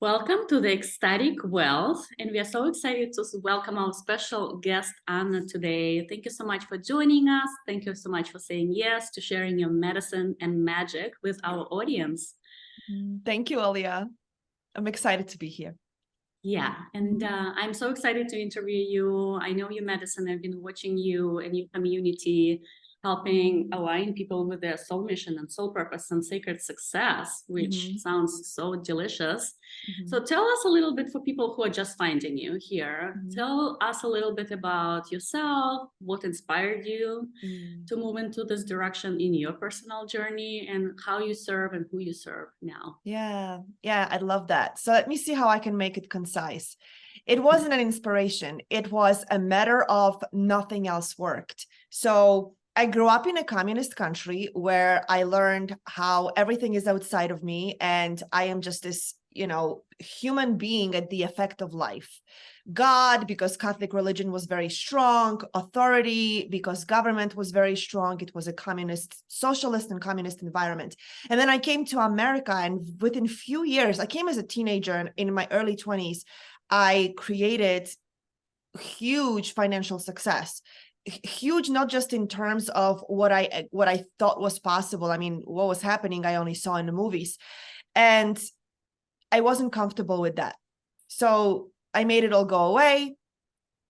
Welcome to the Ecstatic Wealth, and we are so excited to welcome our special guest, Anna, today. Thank you so much for joining us. Thank you so much for saying yes to sharing your medicine and magic with our audience. Thank you, Olya. I'm excited to be here. Yeah, and I'm so excited to interview you. I know your medicine. I've been watching you and your community, helping align people with their soul mission and soul purpose and sacred success, which sounds so delicious. So tell us a little bit for people who are just finding you here. Tell us a little bit about yourself, what inspired you to move into this direction in your personal journey, and how you serve and who you serve now. Yeah, I love that. So let me see how I can make it concise. It wasn't an inspiration. It was a matter of nothing else worked. So I grew up in a communist country where I learned how everything is outside of me and I am just this, human being at the effect of life. God, because Catholic religion was very strong, authority, because government was very strong. It was a socialist and communist environment. And then I came to America, and within few years, I came as a teenager, and in my early 20s, I created huge financial success. Huge, not just in terms of what I thought was possible. I mean, what was happening, I only saw in the movies. And I wasn't comfortable with that. So I made it all go away.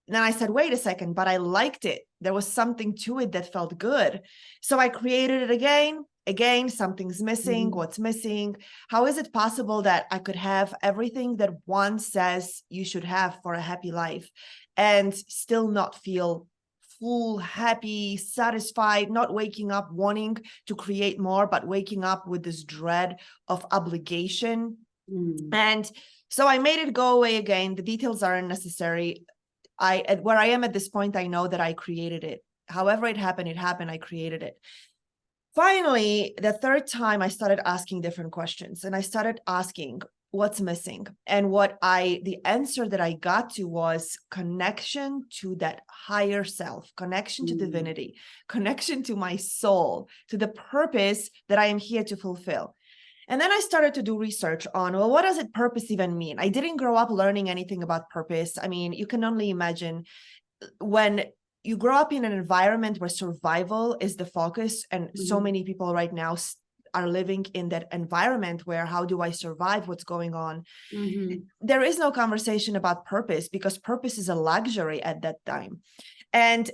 And then I said, wait a second, but I liked it. There was something to it that felt good. So I created it again. Again, something's missing. What's missing? How is it possible that I could have everything that one says you should have for a happy life and still not feel full, happy, satisfied, not waking up wanting to create more, but waking up with this dread of obligation? And so I made it go away again. The details aren't necessary. Where I am at this point, I know that I created it. However it happened, I created it. Finally, the third time I started asking different questions, and I started asking what's missing. And the answer that I got to was connection to that higher self, connection to divinity, connection to my soul, to the purpose that I am here to fulfill. And then I started to do research on, well, what does purpose even mean? I didn't grow up learning anything about purpose. I mean, you can only imagine when you grow up in an environment where survival is the focus, and so many people right now are living in that environment where, how do I survive? What's going on? There is no conversation about purpose, because purpose is a luxury at that time. And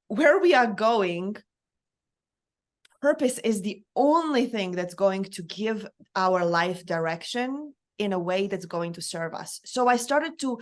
where we are going, purpose is the only thing that's going to give our life direction in a way that's going to serve us. So I started to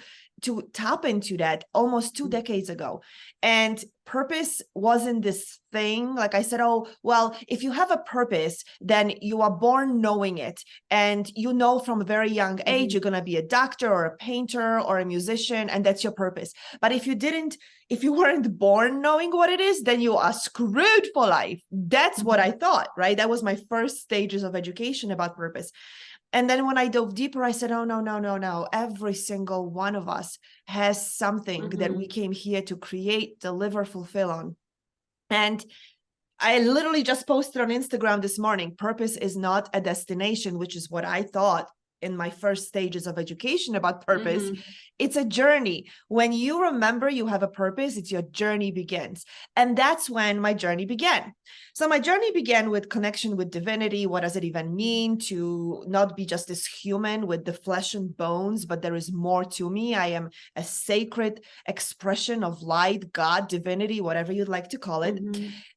tap into that almost 2 decades ago. And purpose wasn't this thing. Like I said, oh, well, if you have a purpose, then you are born knowing it. And you know from a very young age, you're going to be a doctor or a painter or a musician, and that's your purpose. But if you weren't born knowing what it is, then you are screwed for life. That's what I thought, right? That was my first stages of education about purpose. And then when I dove deeper, I said, oh, no. Every single one of us has something that we came here to create, deliver, fulfill on. And I literally just posted on Instagram this morning, purpose is not a destination, which is what I thought in my first stages of education about purpose. It's a journey. When you remember you have a purpose, it's your journey begins. And that's when my journey began. So my journey began with connection with divinity. What does it even mean to not be just this human with the flesh and bones, but there is more to me. I am a sacred expression of light, God, divinity, whatever you'd like to call it.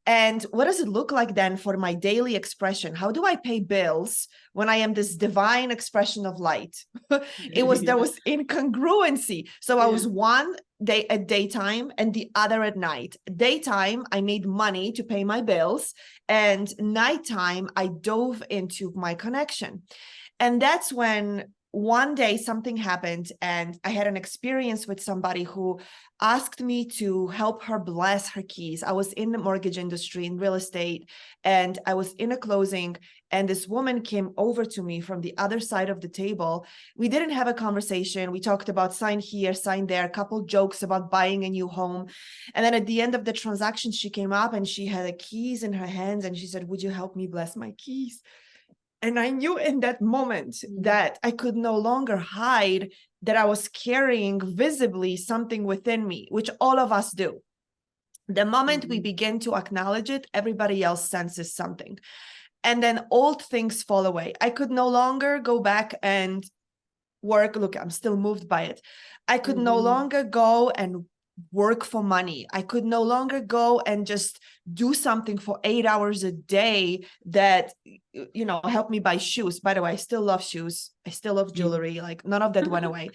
And what does it look like then for my daily expression? How do I pay bills when I am this divine expression of light? There was incongruency. So I was one day at daytime and the other at night. Daytime, I made money to pay my bills, and nighttime, I dove into my connection. And that's when one day something happened, and I had an experience with somebody who asked me to help her bless her keys. I was in the mortgage industry, in real estate, and I was in a closing, and this woman came over to me from the other side of the table. We didn't have a conversation. We talked about sign here, sign there, a couple jokes about buying a new home. And then at the end of the transaction, she came up and she had the keys in her hands, and she said, would you help me bless my keys? And I knew in that moment that I could no longer hide that I was carrying visibly something within me, which all of us do. The moment we begin to acknowledge it, everybody else senses something. And then old things fall away. I could no longer go back and work. Look, I'm still moved by it. I could no longer go and work for money. I could no longer go and just do something for 8 hours a day that, you know, help me buy shoes. By the way, I still love shoes. I still love jewelry. Like none of that went away.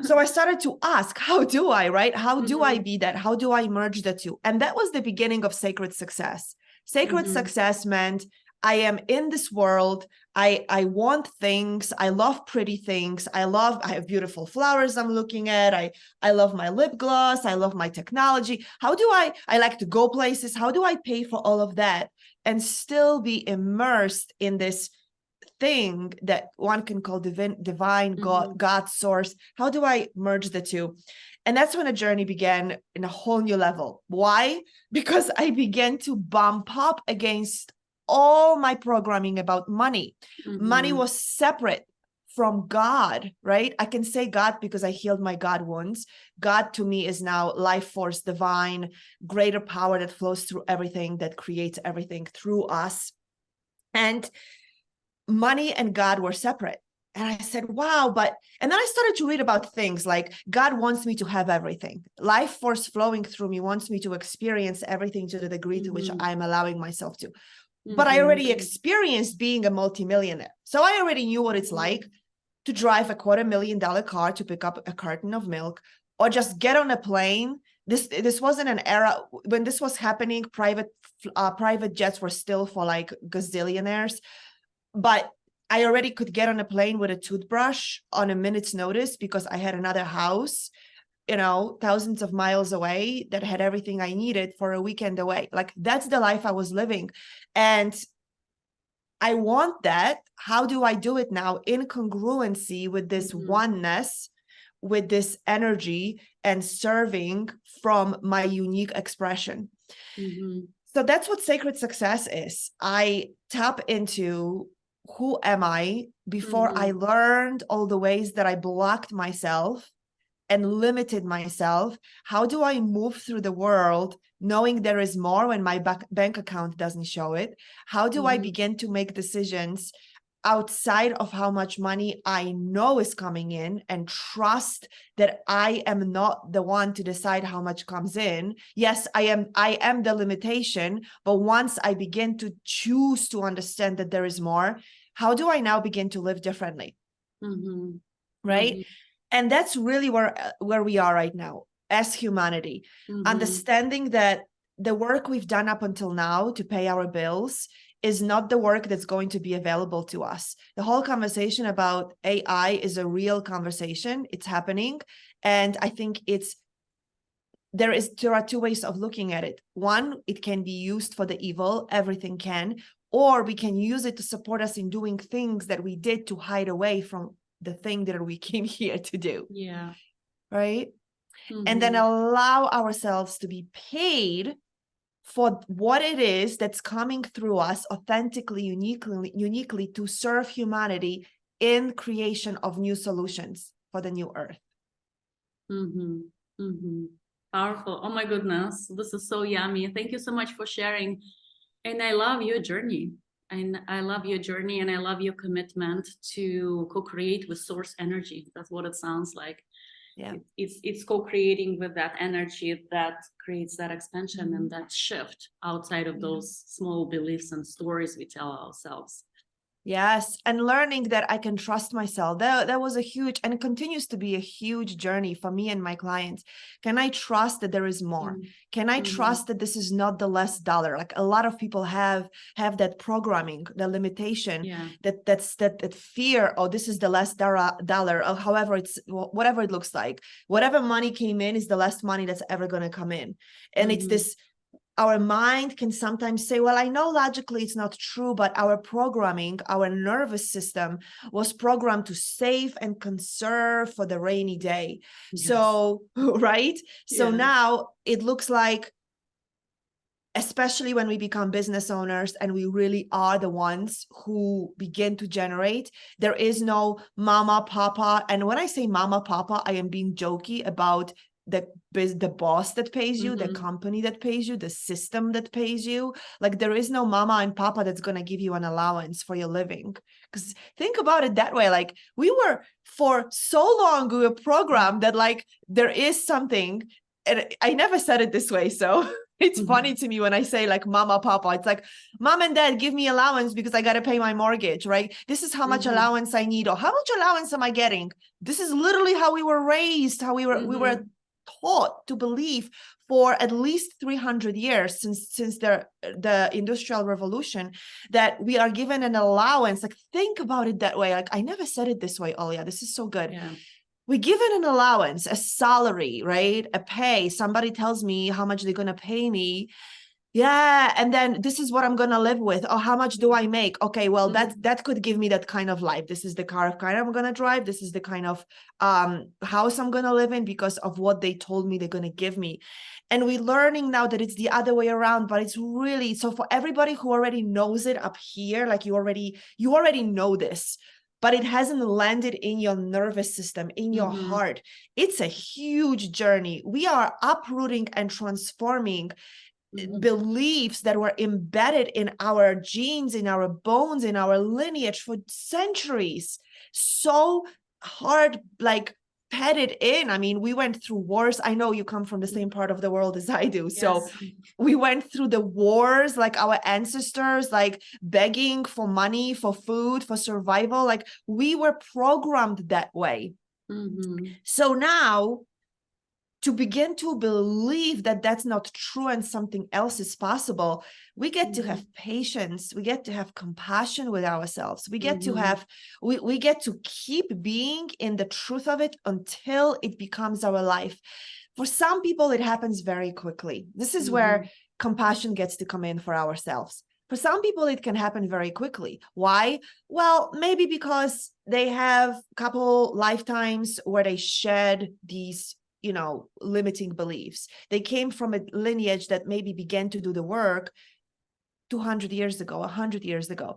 So I started to ask, how do I, right? How do I be that? How do I merge the two? And that was the beginning of sacred success. Sacred success meant I am in this world. I want things. I love pretty things. I have beautiful flowers I'm looking at. I love my lip gloss. I love my technology. How do I like to go places. How do I pay for all of that and still be immersed in this thing that one can call divine God source? How do I merge the two? And that's when a journey began in a whole new level. Why? Because I began to bump up against all my programming about money. Money was separate from God, right? I can say God because I healed my God wounds. God to me is now life force, divine, greater power that flows through everything, that creates everything through us. And money and God were separate. And I said, wow, and then I started to read about things like God wants me to have everything. Life force flowing through me wants me to experience everything to the degree to which I'm allowing myself to. But I already experienced being a multimillionaire. So I already knew what it's like to drive a $250,000 car to pick up a carton of milk, or just get on a plane. This wasn't an era when this was happening. Private jets were still for like gazillionaires. But I already could get on a plane with a toothbrush on a minute's notice because I had another house, you know, thousands of miles away that had everything I needed for a weekend away. Like that's the life I was living. And I want that. How do I do it now in congruency with this oneness, with this energy and serving from my unique expression? So that's what sacred success is. I tap into who am I before I learned all the ways that I blocked myself and limited myself. How do I move through the world knowing there is more when my bank account doesn't show it? How do I begin to make decisions outside of how much money I know is coming in and trust that I am not the one to decide how much comes in? Yes, I am the limitation, but once I begin to choose to understand that there is more, how do I now begin to live differently? Right? And that's really where we are right now as humanity, understanding that the work we've done up until now to pay our bills is not the work that's going to be available to us. The whole conversation about AI is a real conversation. It's happening. And I think there are two ways of looking at it. One, it can be used for the evil, everything can, or we can use it to support us in doing things that we did to hide away from the thing that we came here to do. Yeah. Right. And then allow ourselves to be paid for what it is that's coming through us authentically, uniquely to serve humanity in creation of new solutions for the new earth. Powerful. Oh my goodness. This is so yummy. Thank you so much for sharing. And I love your journey. And I love your journey, and I love your commitment to co-create with source energy. That's what it sounds like. Yeah, it's co-creating with that energy that creates that expansion and that shift outside of those small beliefs and stories we tell ourselves. Yes, and learning that I can trust myself. That was a huge, and it continues to be a huge journey for me and my clients. Can I trust that there is more? Can I trust that this is not the less dollar? Like a lot of people have that programming, the limitation, that fear. Oh, this is the less dollar. Or however it's whatever it looks like. Whatever money came in is the less money that's ever going to come in, and it's this. Our mind can sometimes say, well, I know logically it's not true, but our programming, our nervous system was programmed to save and conserve for the rainy day. Yes. So, right? So now it looks like especially when we become business owners and we really are the ones who begin to generate. There is no mama, papa. And when I say mama, papa, I am being jokey about the boss that pays you, the company that pays you, the system that pays you. Like there is no mama and papa that's going to give you an allowance for your living. Because think about it that way. Like we were, for so long, we were programmed that like there is something, and I never said it this way. So it's funny to me when I say like mama, papa, it's like mom and dad give me allowance because I got to pay my mortgage, right? This is how much allowance I need, or how much allowance am I getting? This is literally how we were raised, how we were taught to believe for at least 300 years since the Industrial Revolution, that we are given an allowance. Like think about it that way. Like I never said it this way, Olya. This is so good. Yeah. We give it an allowance, a salary, right? A pay. Somebody tells me how much they're going to pay me. Yeah. And then this is what I'm going to live with. Oh, how much do I make? Okay, well, that could give me that kind of life. This is the car I'm going to drive. This is the kind of house I'm going to live in because of what they told me they're going to give me. And we're learning now that it's the other way around, but it's really, so for everybody who already knows it up here, like you already know this, but it hasn't landed in your nervous system, in your heart. It's a huge journey. We are uprooting and transforming beliefs that were embedded in our genes, in our bones, in our lineage for centuries. So hard, like petted in. I mean, we went through wars. I know you come from the same part of the world as I do. Yes. So we went through the wars, like our ancestors, like begging for money, for food, for survival. Like we were programmed that way. So now, to begin to believe that that's not true and something else is possible, we get to have patience. We get to have compassion with ourselves. We get to have, we get to keep being in the truth of it until it becomes our life. For some people, it happens very quickly. This is where compassion gets to come in for ourselves. For some people, it can happen very quickly. Why? Well, maybe because they have a couple lifetimes where they shed these limiting beliefs. They came from a lineage that maybe began to do the work 200 years ago, 100 years ago.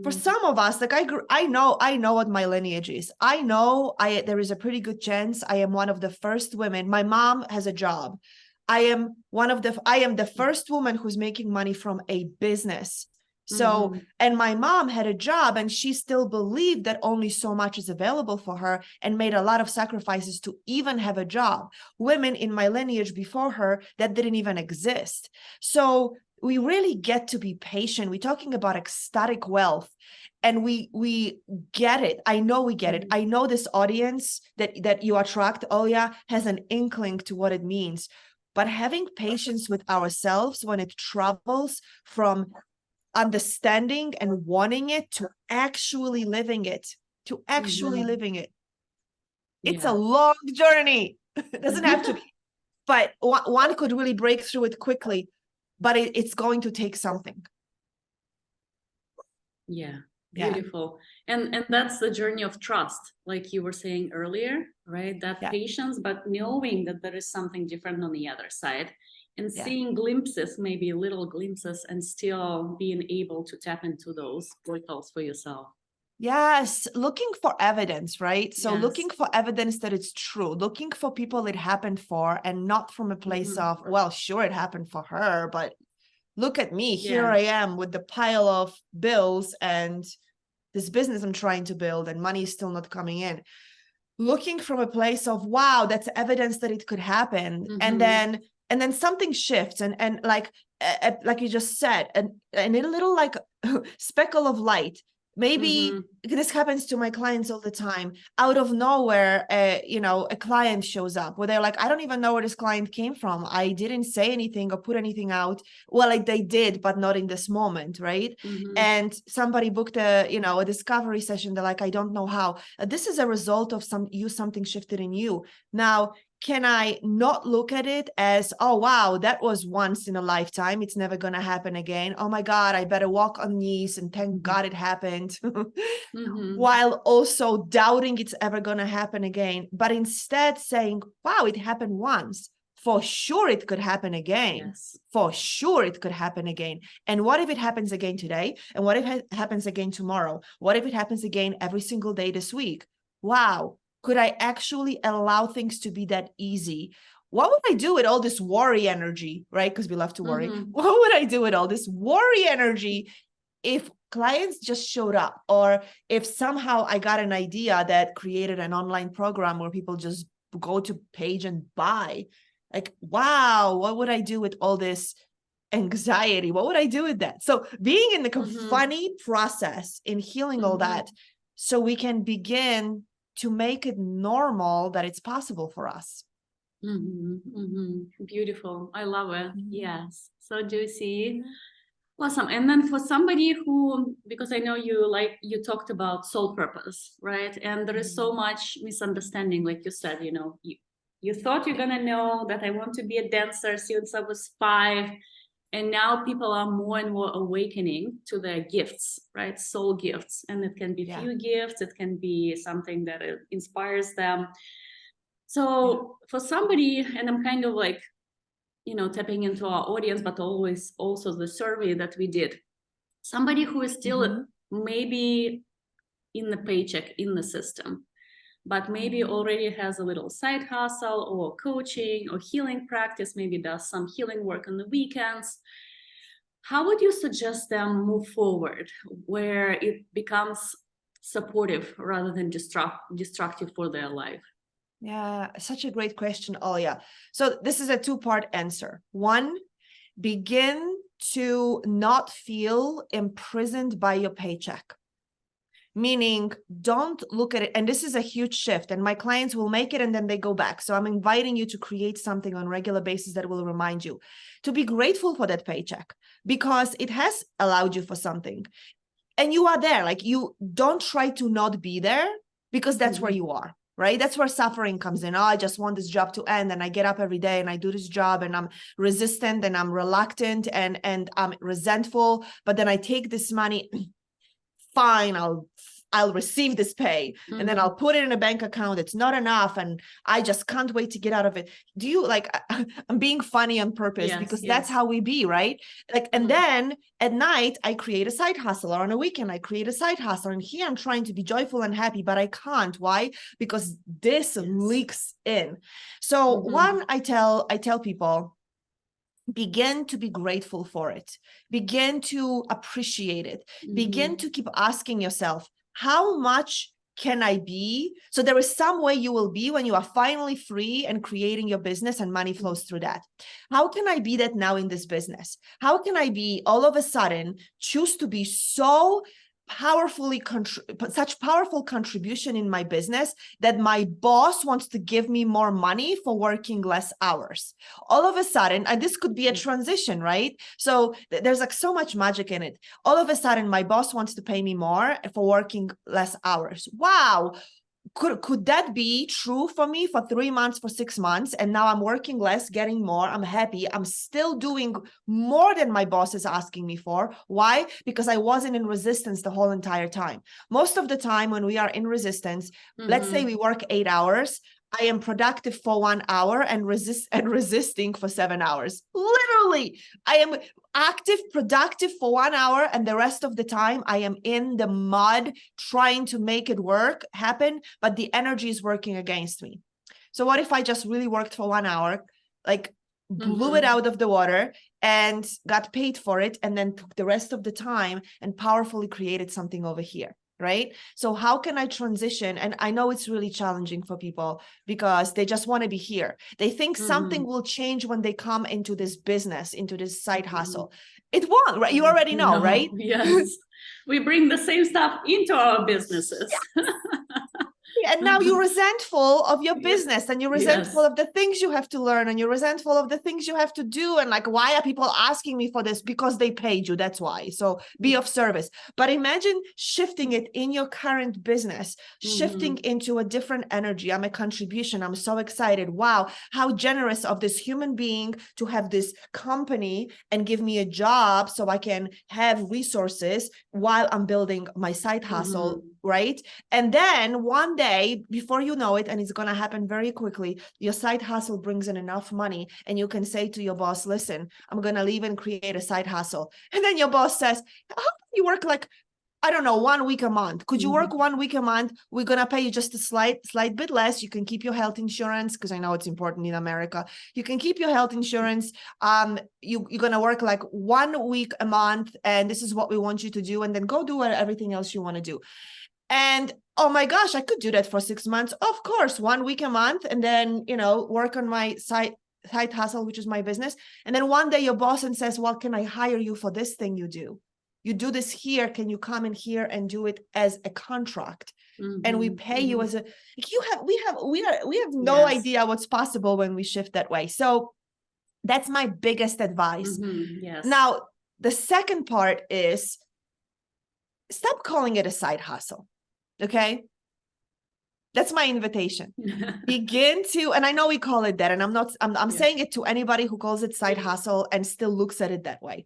For some of us, like I know what my lineage is. I know there is a pretty good chance I am one of the first women. My mom has a job. I am the first woman who's making money from a business. So, and my mom had a job and she still believed that only so much is available for her and made a lot of sacrifices to even have a job. Women in my lineage before her, that didn't even exist. So we really get to be patient. We're talking about ecstatic wealth, and we get it. I know we get it. I know this audience that you attract, Olya, has an inkling to what it means. But having patience with ourselves when it travels from understanding and wanting it to actually living it, It's a long journey. It doesn't have to be, but one could really break through it quickly, but it's going to take something. Yeah, beautiful. And that's the journey of trust, like you were saying earlier, right? That patience, but knowing that there is something different on the other side. And seeing glimpses, maybe little glimpses, and still being able to tap into those portals for yourself. Yes, looking for evidence, right? So looking for evidence that it's true, looking for people it happened for, and not from a place of, well, sure, it happened for her, but look at me, here I am with the pile of bills and this business I'm trying to build and money is still not coming in. Looking from a place of, wow, that's evidence that it could happen. And then something shifts and like you just said, and a little like speckle of light. Maybe this happens to my clients all the time. Out of nowhere, a client shows up where they're like, I don't even know where this client came from. I didn't say anything or put anything out. Well, like they did, but not in this moment, right? And somebody booked a discovery session. They're like, I don't know how. This is a result of something shifted in you. Now, can I not look at it as, oh, wow, that was once in a lifetime. It's never going to happen again. Oh, my God, I better walk on knees and thank God it happened. While also doubting it's ever going to happen again. But instead saying, wow, it happened once. for sure it could happen again. Yes. For sure it could happen again. And what if it happens again today? And what if it happens again tomorrow? What if it happens again every single day this week? Wow. Could I actually allow things to be that easy? What would I do with all this worry energy, right? Because we love to worry. What would I do with all this worry energy if clients just showed up, or if somehow I got an idea that created an online program where people just go to page and buy? Like, wow, what would I do with all this anxiety? What would I do with that? So being in the funny process in healing all that, so we can begin to make it normal that it's possible for us. Beautiful. I love it. Yes. So juicy. Awesome. And then for somebody who, because I know you talked about soul purpose, right? And there is so much misunderstanding, like you said, you thought you're gonna know that I want to be a dancer since I was 5. And now people are more and more awakening to their gifts, right? Soul gifts. And it can be few gifts, it can be something that inspires them. So for somebody, and I'm kind of like, tapping into our audience, but always also the survey that we did, somebody who is still maybe in the paycheck, in the system, but maybe already has a little side hustle or coaching or healing practice, maybe does some healing work on the weekends. How would you suggest them move forward where it becomes supportive rather than destructive for their life? Yeah, such a great question, Olya. So this is a 2-part answer. 1, begin to not feel imprisoned by your paycheck. Meaning, don't look at it, and this is a huge shift, and my clients will make it and then they go back. So I'm inviting you to create something on a regular basis that will remind you to be grateful for that paycheck, because it has allowed you for something. And you are there. Like, you don't try to not be there, because that's where you are. Right? That's where suffering comes in. Oh, I just want this job to end, and I get up every day and I do this job, and I'm resistant and I'm reluctant and I'm resentful. But then I take this money, fine, I'll receive this pay, and then I'll put it in a bank account. It's not enough, and I just can't wait to get out of it. Do you like? I'm being funny on purpose, because that's how we be, right? Like, and then at night I create a side hustle, or on a weekend I create a side hustle, and here I'm trying to be joyful and happy, but I can't. Why? Because this leaks in. So one, I tell people, begin to be grateful for it. Begin to appreciate it. Begin to keep asking yourself, how much can I be? So there is some way you will be when you are finally free and creating your business and money flows through that. How can I be that now in this business? How can I be all of a sudden choose to be so powerfully such powerful contribution in my business that my boss wants to give me more money for working less hours? All of a sudden, and this could be a transition, right? So there's like so much magic in it. All of a sudden, my boss wants to pay me more for working less hours. Wow. Could that be true for me for 3 months, for 6 months? And now I'm working less, getting more. I'm happy. I'm still doing more than my boss is asking me for. Why? Because I wasn't in resistance the whole entire time. Most of the time when we are in resistance, let's say we work 8 hours, I am productive for 1 hour and resisting for 7 hours. Literally, I am active, productive for 1 hour, and the rest of the time I am in the mud trying to make it happen, but the energy is working against me. So what if I just really worked for 1 hour, like blew it out of the water and got paid for it, and then took the rest of the time and powerfully created something over here? Right? So how can I transition? And I know it's really challenging for people because they just want to be here. They think something will change when they come into this business, into this side hustle. It won't, right? You already know, right? Yes. We bring the same stuff into our businesses. And now you're resentful of your business, and you're resentful of the things you have to learn, and you're resentful of the things you have to do. And like, why are people asking me for this? Because they paid you. That's why. So be of service. But imagine shifting it in your current business, shifting into a different energy. I'm a contribution. I'm so excited. Wow. How generous of this human being to have this company and give me a job so I can have resources while I'm building my side hustle right? And then one day, before you know it, and it's going to happen very quickly, your side hustle brings in enough money and you can say to your boss, listen, I'm going to leave and create a side hustle. And then your boss says, how can you work like, I don't know, 1 week a month? Could you work 1 week a month? We're going to pay you just a slight bit less. You can keep your health insurance, because I know it's important in America. You can keep your health insurance. You're going to work like 1 week a month, and this is what we want you to do. And then go do everything else you want to do. And oh my gosh, I could do that for 6 months. Of course, 1 week a month, and then, work on my side hustle, which is my business. And then one day your boss and says, well, can I hire you for this thing you do? You do this here. Can you come in here and do it as a contract? And we pay you as a, we have no idea what's possible when we shift that way. So that's my biggest advice. Yes. Now, the second part is stop calling it a side hustle. Okay. That's my invitation. Begin to, and I know we call it that, and I'm saying it to anybody who calls it side hustle and still looks at it that way.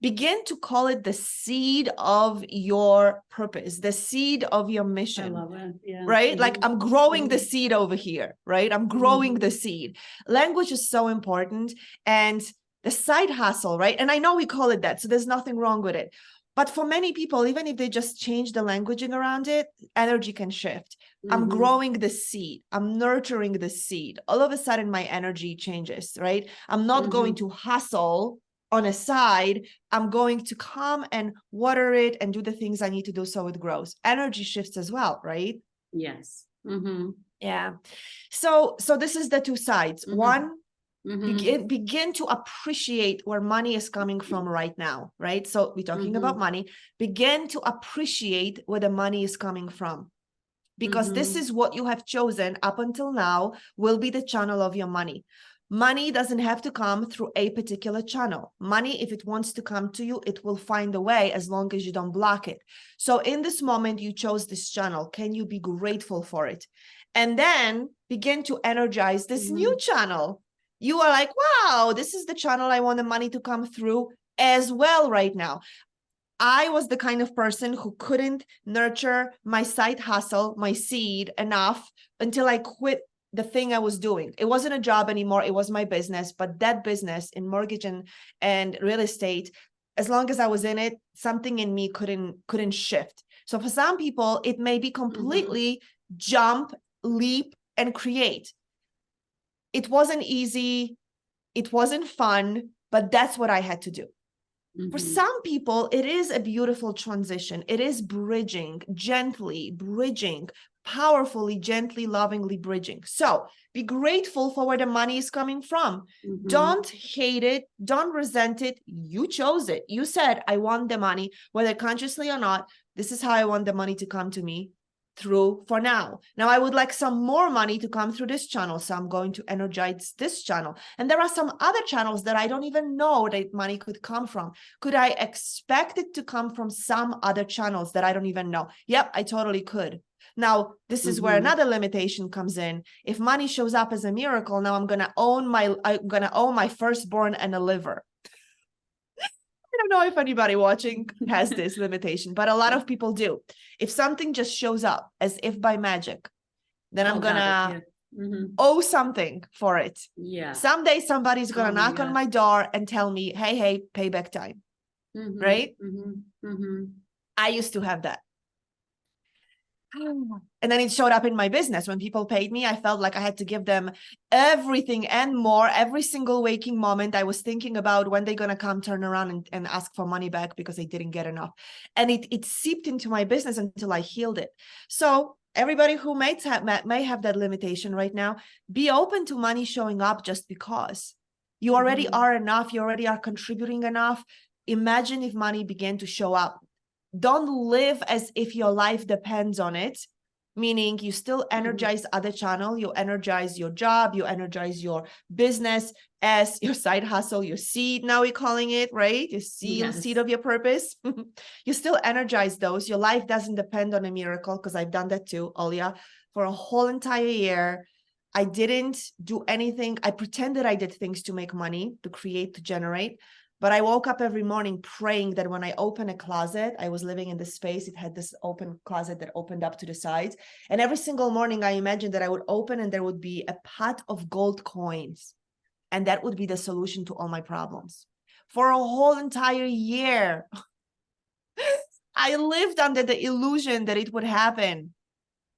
Begin to call it the seed of your purpose, the seed of your mission. I love it. Yeah. Right? Like I'm growing the seed over here, right? I'm growing the seed. Language is so important. And the side hustle, right? And I know we call it that, so there's nothing wrong with it. But for many people, even if they just change the languaging around it, energy can shift. I'm growing the seed. I'm nurturing the seed. All of a sudden, my energy changes, right? I'm not going to hustle on a side. I'm going to come and water it and do the things I need to do so it grows. Energy shifts as well, right? Yes. Yeah. So this is the two sides. One, begin to appreciate where money is coming from right now, right? So we're talking about money. Begin to appreciate where the money is coming from, because this is what you have chosen up until now will be the channel of your money. Money doesn't have to come through a particular channel. Money, if it wants to come to you, it will find a way as long as you don't block it. So in this moment, you chose this channel. Can you be grateful for it? And then begin to energize this new channel. You are like, wow, this is the channel I want the money to come through as well right now. I was the kind of person who couldn't nurture my side hustle, my seed enough until I quit the thing I was doing. It wasn't a job anymore. It was my business, but that business in mortgage and real estate, as long as I was in it, something in me couldn't shift. So for some people, it may be completely jump, leap, and create. It wasn't easy. It wasn't fun, but that's what I had to do. For some people, it is a beautiful transition. It is bridging, gently bridging, powerfully, gently, lovingly bridging. So be grateful for where the money is coming from. Don't hate it. Don't resent it. You chose it. You said, I want the money, whether consciously or not. This is how I want the money to come to me through for now. Now I would like some more money to come through this channel. So I'm going to energize this channel. And there are some other channels that I don't even know that money could come from. Could I expect it to come from some other channels that I don't even know? Yep, I totally could. Now, this is where another limitation comes in. If money shows up as a miracle, now I'm going to own my firstborn and a liver. I don't know if anybody watching has this limitation, but a lot of people do. If something just shows up as if by magic, then I'm going to owe something for it. Yeah. Someday somebody's going to knock on my door and tell me, hey, payback time. Right? I used to have that. And then it showed up in my business. When people paid me, I felt like I had to give them everything and more. Every single waking moment, I was thinking about when they're going to come turn around and ask for money back because they didn't get enough. And it seeped into my business until I healed it. So everybody who may have that limitation right now, be open to money showing up just because. You already are enough. You already are contributing enough. Imagine if money began to show up. Don't live as if your life depends on it, meaning you still energize other channel, you energize your job, you energize your business as your side hustle, your seed, now we're calling it, right? Your seed of your purpose. You still energize those. Your life doesn't depend on a miracle, because I've done that too, Olya, for a whole entire year. I didn't do anything. I pretended I did things to make money, to create, to generate. But I woke up every morning praying that when I open a closet, I was living in this space, it had this open closet that opened up to the sides. And every single morning I imagined that I would open and there would be a pot of gold coins. And that would be the solution to all my problems. For a whole entire year, I lived under the illusion that it would happen.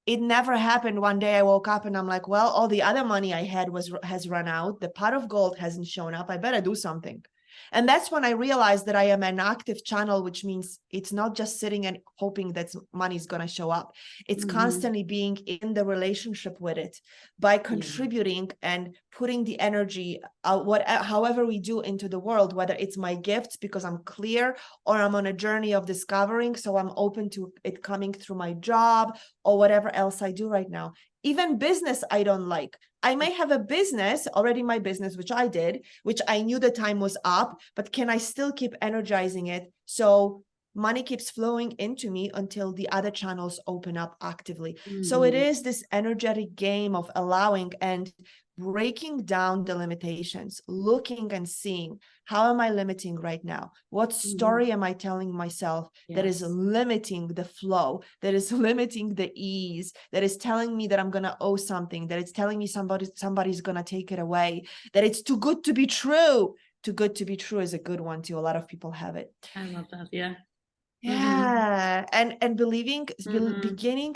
It never happened. One day I woke up and I'm like, well, all the other money I had has run out. The pot of gold hasn't shown up. I better do something. And that's when I realized that I am an active channel, which means it's not just sitting and hoping that money is going to show up. It's constantly being in the relationship with it by contributing and putting the energy out, however we do, into the world, whether it's my gifts because I'm clear, or I'm on a journey of discovering. So I'm open to it coming through my job or whatever else I do right now. Even business, I don't like. I may have a business, already my business, which I did, which I knew the time was up, but can I still keep energizing it so money keeps flowing into me until the other channels open up actively? So it is this energetic game of allowing and breaking down the limitations, looking and seeing, how am I limiting right now? What story am I telling myself that is limiting the flow, that is limiting the ease, that is telling me that I'm going to owe something, that it's telling me somebody's going to take it away, that it's too good to be true. Too good to be true is a good one too. A lot of people have it. I love that. Yeah. Yeah. And beginning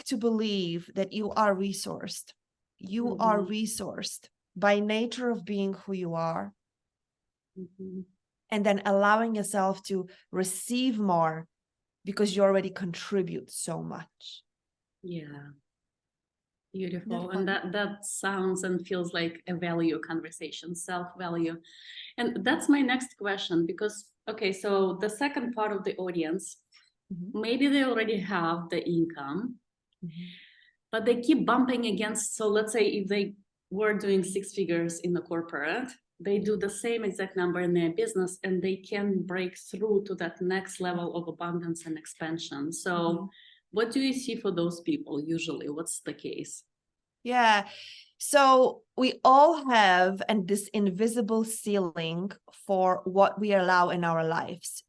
to believe that you are resourced. You are resourced by nature of being who you are. And then allowing yourself to receive more because you already contribute so much. Yeah. Beautiful. And that sounds and feels like a value conversation, self-value. And that's my next question, because, okay, so the second part of the audience, maybe they already have the income, but they keep bumping against. So let's say if they were doing 6 figures in the corporate, they do the same exact number in their business and they can break through to that next level of abundance and expansion. So what do you see for those people usually? What's the case? Yeah. So we all have this invisible ceiling for what we allow in our lives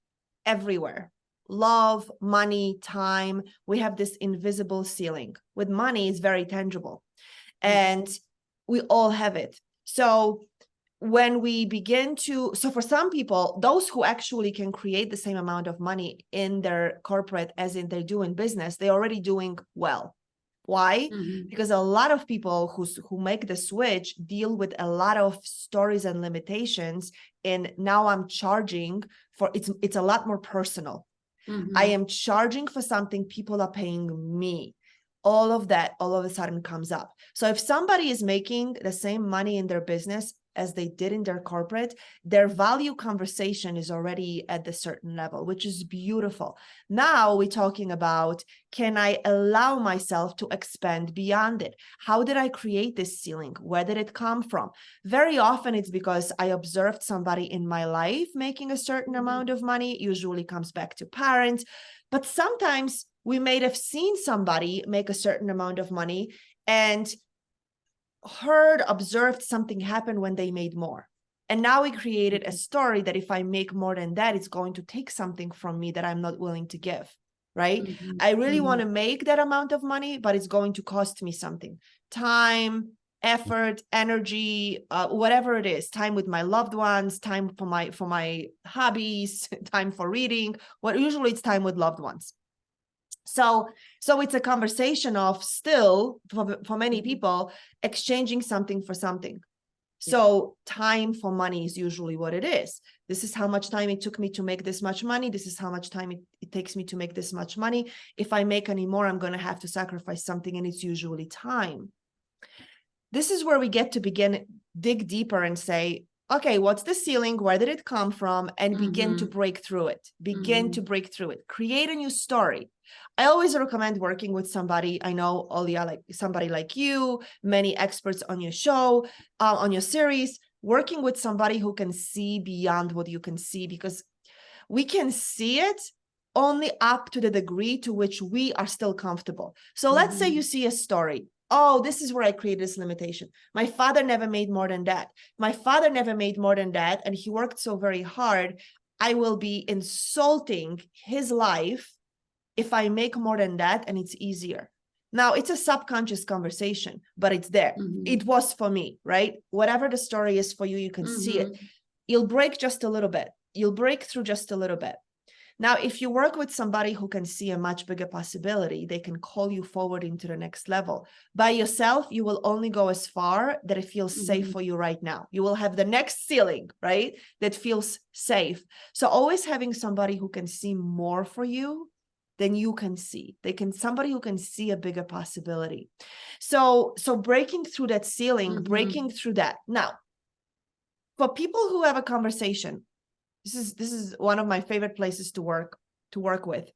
everywhere. Love, money, time. We have this invisible ceiling. With money, it's very tangible. And we all have it. So when we begin to, so for some people, those who actually can create the same amount of money in their corporate as in they do in business, they're already doing well. Why? Because a lot of people who make the switch deal with a lot of stories and limitations. And now I'm charging for it's a lot more personal. I am charging for something, people are paying me. All of that all of a sudden comes up. So if somebody is making the same money in their business as they did in their corporate, their value conversation is already at the certain level, which is beautiful. Now we're talking about, can I allow myself to expand beyond it? How did I create this ceiling? Where did it come from? Very often it's because I observed somebody in my life making a certain amount of money, usually comes back to parents, but sometimes we may have seen somebody make a certain amount of money and observed something happen when they made more. And now we created a story that if I make more than that, it's going to take something from me that I'm not willing to give, right? I really want to make that amount of money, but it's going to cost me something. Time, effort, energy, whatever it is, time with my loved ones, time for my hobbies, time for reading. Well, usually it's time with loved ones. So it's a conversation of still, for many people, exchanging something for something. So time for money is usually what it is. This is how much time it took me to make this much money. This is how much time it takes me to make this much money. If I make any more, I'm going to have to sacrifice something, and it's usually time. This is where we get to dig deeper and say, okay, what's the ceiling? Where did it come from? And begin to break through it. To break through it. Create a new story. I always recommend working with somebody. I know, Olya, like somebody like you, many experts on your show, on your series, working with somebody who can see beyond what you can see, because we can see it only up to the degree to which we are still comfortable. So let's say you see a story. Oh, this is where I created this limitation. My father never made more than that. My father never made more than that. And he worked so very hard. I will be insulting his life if I make more than that and it's easier. Now, it's a subconscious conversation, but it's there. It was for me, right? Whatever the story is for you, you can see it. You'll break just a little bit. You'll break through just a little bit. Now, if you work with somebody who can see a much bigger possibility, they can call you forward into the next level. By yourself, you will only go as far that it feels safe for you right now. You will have the next ceiling, right? That feels safe. So always having somebody who can see more for you than you can see. Somebody who can see a bigger possibility. So breaking through that ceiling, breaking through that. Now, for people who have a conversation, this is one of my favorite places to work with,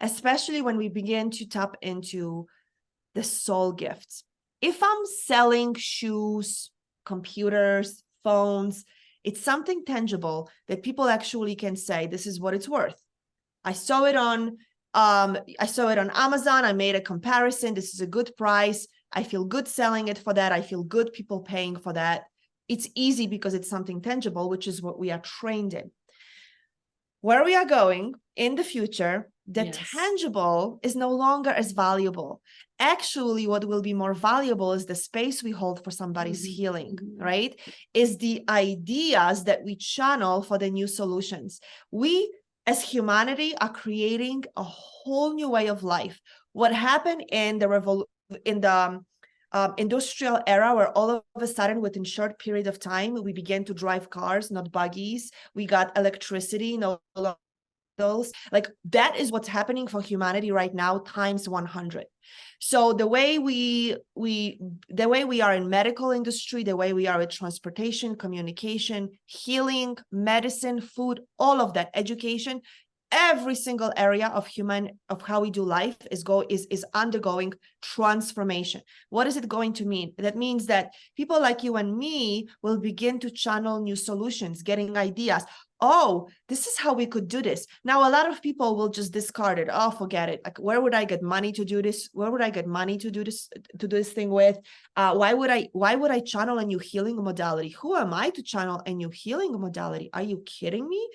especially when we begin to tap into the soul gifts. If I'm selling shoes, computers, phones, it's something tangible that people actually can say, this is what it's worth. I saw it on Amazon. I made a comparison. This is a good price. I feel good selling it for that. I feel good people paying for that. It's easy because it's something tangible, which is what we are trained in. Where we are going in the future, the tangible is no longer as valuable. Actually, what will be more valuable is the space we hold for somebody's healing, right? Is the ideas that we channel for the new solutions. We, as humanity, are creating a whole new way of life. What happened in the industrial era, where all of a sudden, within short period of time, we began to drive cars, not buggies. We got electricity, no those. Like, that is what's happening for humanity right now, times 100. So the way we are in medical industry, the way we are with transportation, communication, healing, medicine, food, all of that, education, every single area of how we do life is undergoing transformation. What is it going to mean? That means that people like you and me will begin to channel new solutions, getting ideas. Oh, this is how we could do this. Now, a lot of people will just discard it. Oh, forget it. Like, where would I get money to do this? Where would I get money to do this thing with? Why would I channel a new healing modality? Who am I to channel a new healing modality? Are you kidding me?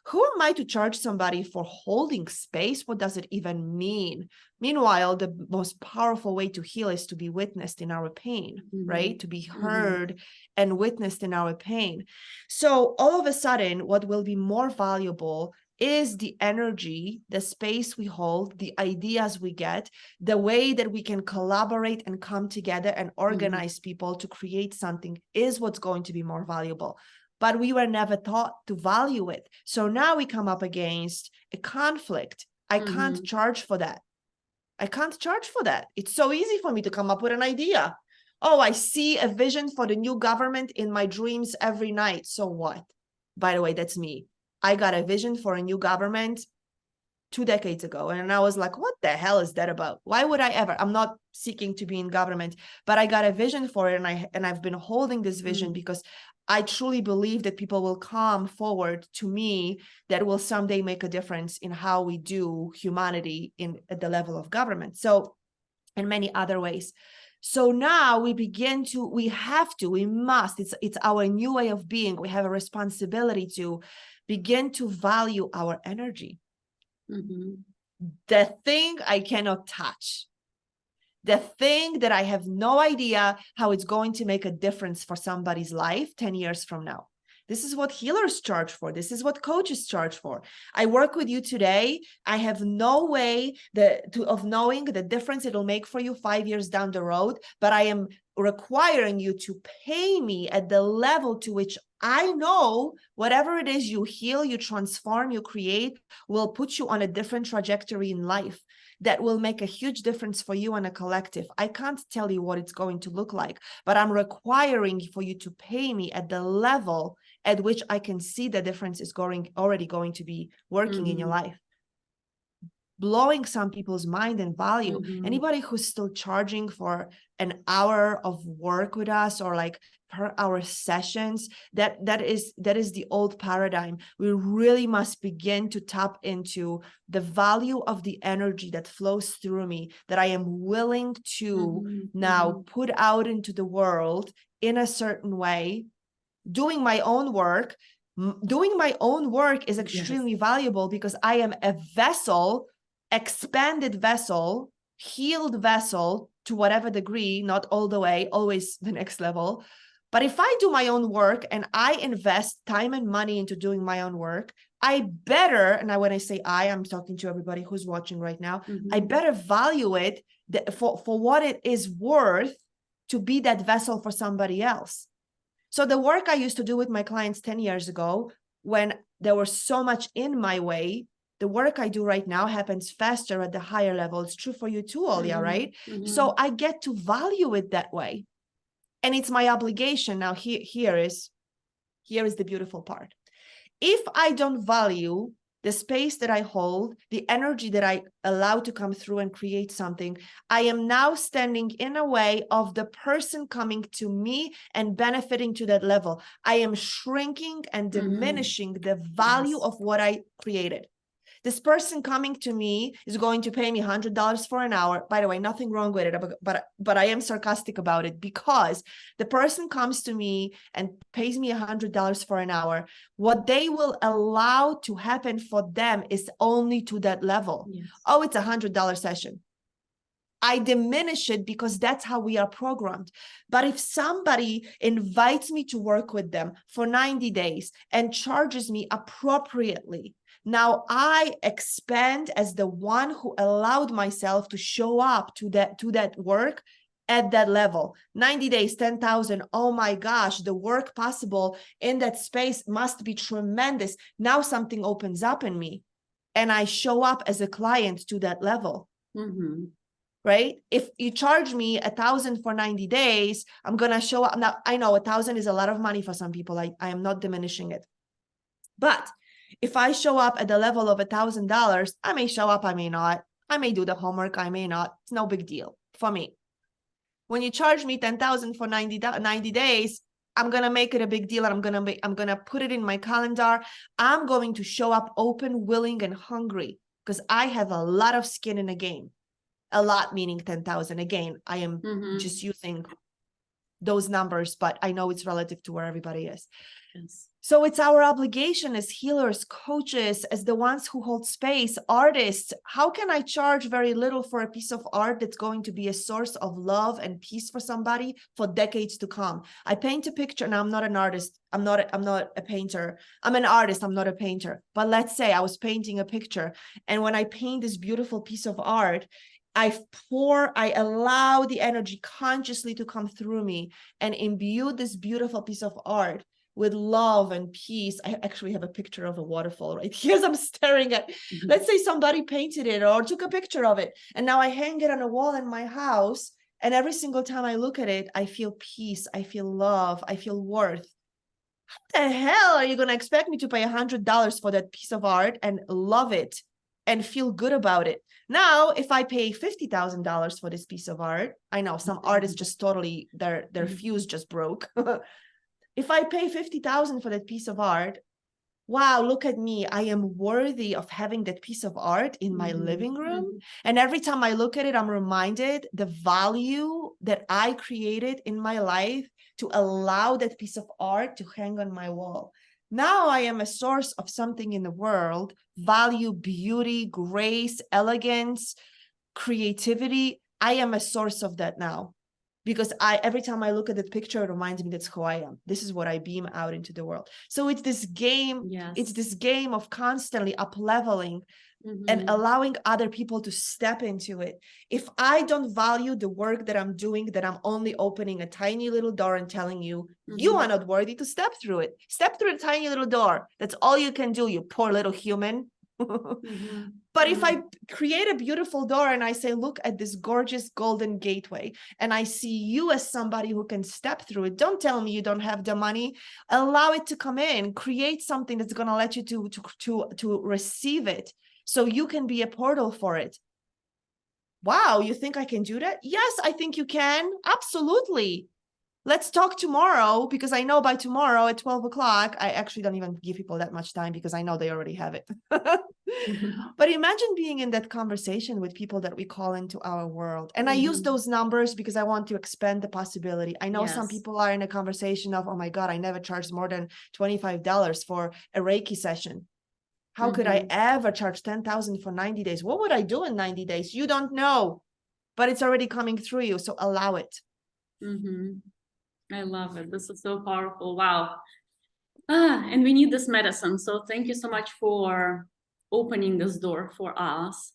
Who am I to charge somebody for holding space? What does it even mean? Meanwhile, the most powerful way to heal is to be witnessed in our pain, right? To be heard and witnessed in our pain. So all of a sudden, what will be more valuable is the energy, the space we hold, the ideas we get, the way that we can collaborate and come together and organize people to create something is what's going to be more valuable. But we were never taught to value it. So now we come up against a conflict. I can't charge for that. I can't charge for that. It's so easy for me to come up with an idea. Oh, I see a vision for the new government in my dreams every night. So what? By the way, that's me. I got a vision for a new government 2 decades ago. And I was like, what the hell is that about? Why would I ever? I'm not seeking to be in government, but I got a vision for it. And I've been holding this vision because I truly believe that people will come forward to me that will someday make a difference in how we do humanity at the level of government. So, in many other ways. So now we must, it's our new way of being. We have a responsibility to begin to value our energy. The thing I cannot touch, the thing that I have no idea how it's going to make a difference for somebody's life 10 years from now. This is what healers charge for. This is what coaches charge for. I work with you today. I have no way of knowing the difference it'll make for you 5 years down the road, but I am requiring you to pay me at the level to which I know whatever it is you heal, you transform, you create, will put you on a different trajectory in life that will make a huge difference for you and a collective. I can't tell you what it's going to look like, but I'm requiring for you to pay me at the level at which I can see the difference is already going to be working in your life. Blowing some people's mind and value. Anybody who's still charging for an hour of work with us or like per hour sessions, that is the old paradigm. We really must begin to tap into the value of the energy that flows through me, that I am willing to now put out into the world in a certain way, doing my own work, Doing my own work is extremely valuable because I am a vessel, expanded vessel, healed vessel to whatever degree, not all the way, always the next level. But if I do my own work and I invest time and money into doing my own work, I better, and when I say I'm talking to everybody who's watching right now, I better value it for what it is worth to be that vessel for somebody else. So the work I used to do with my clients 10 years ago, when there was so much in my way, the work I do right now happens faster at the higher level. It's true for you too, Olya, right? So I get to value it that way. And it's my obligation. Now, here is the beautiful part. If I don't value the space that I hold, the energy that I allow to come through and create something, I am now standing in a way of the person coming to me and benefiting to that level. I am shrinking and diminishing the value of what I created. This person coming to me is going to pay me $100 for an hour. By the way, nothing wrong with it, but I am sarcastic about it because the person comes to me and pays me $100 for an hour. What they will allow to happen for them is only to that level. Yes. Oh, it's $100 session. I diminish it because that's how we are programmed. But if somebody invites me to work with them for 90 days and charges me appropriately, now I expand as the one who allowed myself to show up to that work at that level. 90 days, 10,000. Oh my gosh, the work possible in that space must be tremendous. Now something opens up in me and I show up as a client to that level. Right? If you charge me 1,000 for 90 days, I'm going to show up. Now, I know 1,000 is a lot of money for some people. I am not diminishing it. But if I show up at the level of $1,000, I may show up, I may not. I may do the homework, I may not. It's no big deal for me. When you charge me 10,000 for 90 days, I'm going to make it a big deal. And I'm going to put it in my calendar. I'm going to show up open, willing, and hungry because I have a lot of skin in the game. A lot meaning 10,000. Again, I am just using those numbers, but I know it's relative to where everybody is. Yes. So it's our obligation as healers, coaches, as the ones who hold space, artists. How can I charge very little for a piece of art that's going to be a source of love and peace for somebody for decades to come? I paint a picture. Now, I'm not an artist. I'm not a painter. I'm an artist. I'm not a painter. But let's say I was painting a picture. And when I paint this beautiful piece of art, I allow the energy consciously to come through me and imbue this beautiful piece of art with love and peace. I actually have a picture of a waterfall right here as I'm staring at. Let's say somebody painted it or took a picture of it. And now I hang it on a wall in my house. And every single time I look at it, I feel peace. I feel love. I feel worth. How the hell are you going to expect me to pay $100 for that piece of art and love it and feel good about it? Now, if I pay $50,000 for this piece of art, I know some artists just totally, their fuse just broke. If I pay $50,000 for that piece of art, wow, look at me. I am worthy of having that piece of art in my living room. And every time I look at it, I'm reminded the value that I created in my life to allow that piece of art to hang on my wall. Now I am a source of something in the world, value, beauty, grace, elegance, creativity. I am a source of that now. Because every time I look at that picture, it reminds me that's who I am. This is what I beam out into the world. So it's this game. Yes. It's this game of constantly up-leveling and allowing other people to step into it. If I don't value the work that I'm doing, that I'm only opening a tiny little door and telling you, you are not worthy to step through it. Step through a tiny little door. That's all you can do, you poor little human. But if I create a beautiful door and I say, look at this gorgeous golden gateway, and I see you as somebody who can step through it, don't tell me you don't have the money. Allow it to come in. Create something that's going to let you to receive it, so you can be a portal for it. Wow, you think I can do that? Yes, I think you can. Absolutely. let's talk tomorrow, because I know by tomorrow at 12 o'clock, I actually don't even give people that much time because I know they already have it. But imagine being in that conversation with people that we call into our world. And I use those numbers because I want to expand the possibility. I know some Yes. people are in a conversation of, oh my God, I never charged more than $25 for a Reiki session. How could I ever charge 10,000 for 90 days? What would I do in 90 days? You don't know, but it's already coming through you. So allow it. I love it. This is so powerful. Wow. And we need this medicine. So thank you so much for opening this door for us.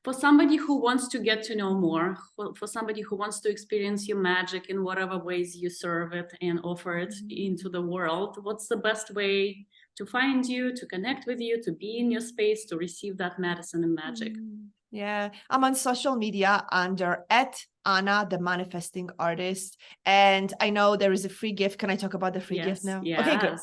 For somebody who wants to get to know more, for somebody who wants to experience your magic in whatever ways you serve it and offer it into the world, what's the best way to find you, to connect with you, to be in your space, to receive that medicine and magic? Yeah, I'm on social media under @Anna, the manifesting artist. And I know there is a free gift. Can I talk about the free gift now? Okay, good.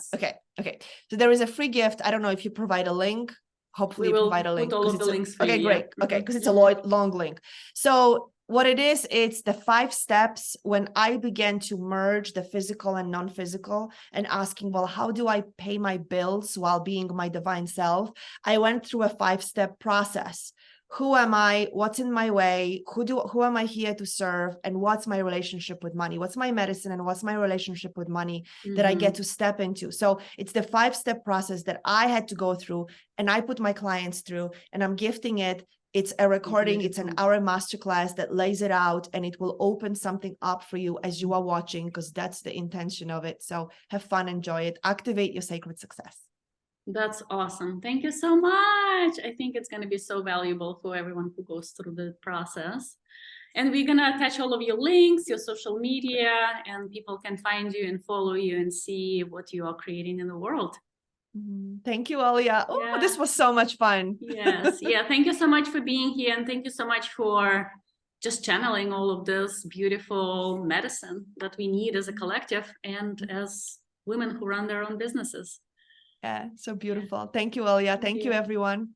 Okay. So there is a free gift. I don't know if you provide a link. Hopefully We will provide a link. put all of the links for okay, you. great. Yeah. Okay, because it's a long link. So what it is, it's the 5 steps when I began to merge the physical and non-physical and asking, well, how do I pay my bills while being my divine self? I went through a 5-step process. Who am I? What's in my way? Who am I here to serve? And what's my relationship with money? What's my medicine and what's my relationship with money that I get to step into? So it's the 5-step process that I had to go through and I put my clients through, and I'm gifting it. It's a recording. It's an hour masterclass that lays it out, and it will open something up for you as you are watching, because that's the intention of it. So have fun, enjoy it, activate your sacred success. That's awesome. Thank you so much. I think it's going to be so valuable for everyone who goes through the process. And we're going to attach all of your links, your social media, and people can find you and follow you and see what you are creating in the world. Thank you, Olya. Oh, this was so much fun. Yes. Yeah. Thank you so much for being here. And thank you so much for just channeling all of this beautiful medicine that we need as a collective and as women who run their own businesses. Yeah, so beautiful. Thank you, Olya. Thank you, everyone.